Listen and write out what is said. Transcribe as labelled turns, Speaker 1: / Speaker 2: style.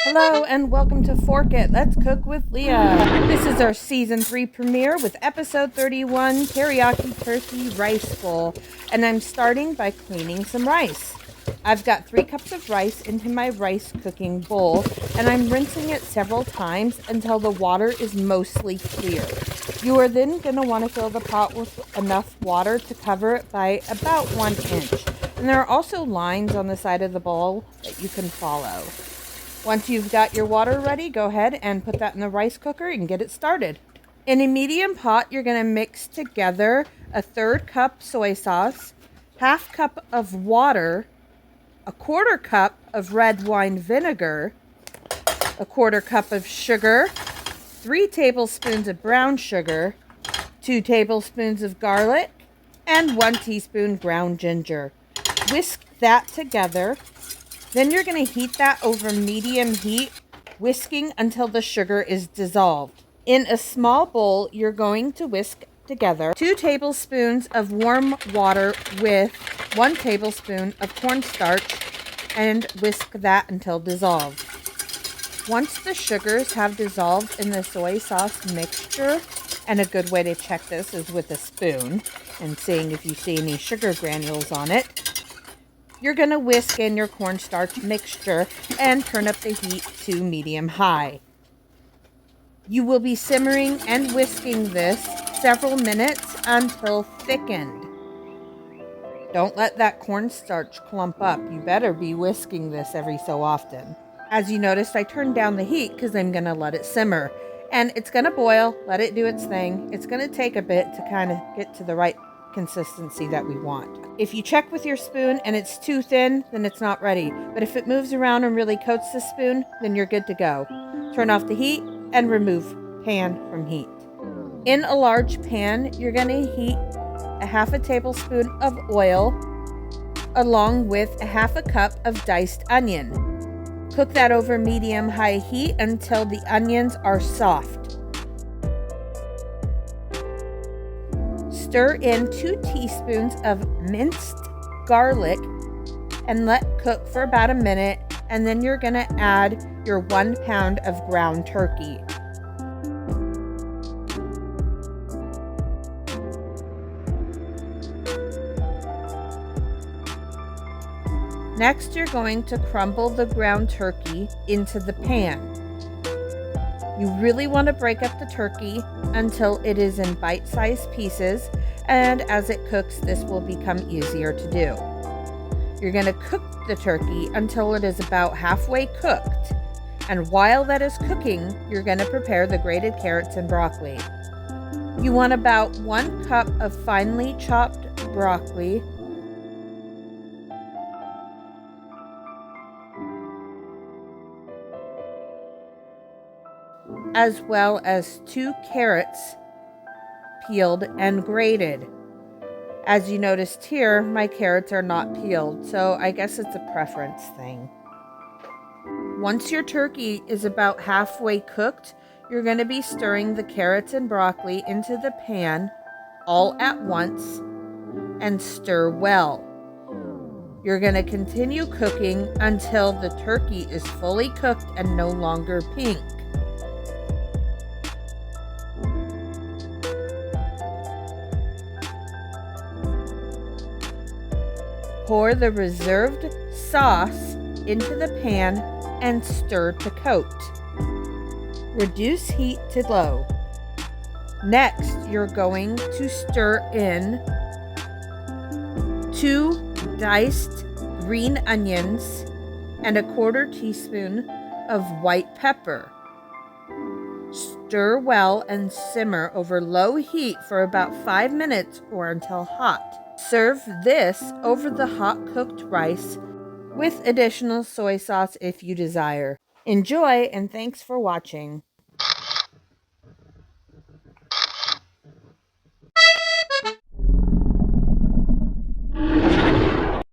Speaker 1: Hello and welcome to Fork It. Let's cook with Leah. This is our season 3 premiere with episode 31, Teriyaki Turkey Rice Bowl. And I'm starting by cleaning some rice. I've got 3 cups of rice into my rice cooking bowl, and I'm rinsing it several times until the water is mostly clear. You are then going to want to fill the pot with enough water to cover it by about 1 inch. And there are also lines on the side of the bowl that you can follow. Once you've got your water ready, go ahead and put that in the rice cooker and get it started. In a medium pot, you're going to mix together a 1/3 cup soy sauce, 1/2 cup of water, a 1/4 cup of red wine vinegar, a 1/4 cup of sugar, 3 tablespoons of brown sugar, 2 tablespoons of garlic, and 1 teaspoon ground ginger. Whisk that together. Then you're going to heat that over medium heat, whisking until the sugar is dissolved. In a small bowl, you're going to whisk together 2 tablespoons of warm water with 1 tablespoon of cornstarch and whisk that until dissolved. Once the sugars have dissolved in the soy sauce mixture, and a good way to check this is with a spoon and seeing if you see any sugar granules on it, you're going to whisk in your cornstarch mixture and turn up the heat to medium-high. You will be simmering and whisking this several minutes until thickened. Don't let that cornstarch clump up. You better be whisking this every so often. As you noticed, I turned down the heat because I'm going to let it simmer. And it's going to boil. Let it do its thing. It's going to take a bit to kind of get to the right consistency that we want. If you check with your spoon and it's too thin, then it's not ready. But if it moves around and really coats the spoon, then you're good to go. Turn off the heat and remove pan from heat. In a large pan, you're going to heat a 1/2 tablespoon of oil along with a 1/2 cup of diced onion. Cook that over medium-high heat until the onions are soft. Stir in 2 teaspoons of minced garlic and let cook for about a minute, and then you're going to add your 1 pound of ground turkey. Next, you're going to crumble the ground turkey into the pan. You really want to break up the turkey until it is in bite-sized pieces, and as it cooks, this will become easier to do. You're going to cook the turkey until it is about halfway cooked, and while that is cooking, you're going to prepare the grated carrots and broccoli. You want about 1 cup of finely chopped broccoli, as well as 2 carrots peeled and grated. As you noticed here, my carrots are not peeled, so I guess it's a preference thing. Once your turkey is about halfway cooked, you're going to be stirring the carrots and broccoli into the pan all at once and stir well. You're going to continue cooking until the turkey is fully cooked and no longer pink. Pour the reserved sauce into the pan and stir to coat. Reduce heat to low. Next, you're going to stir in 2 diced green onions and a 1/4 teaspoon of white pepper. Stir well and simmer over low heat for about 5 minutes or until hot. Serve this over the hot cooked rice with additional soy sauce if you desire. Enjoy, and thanks for watching.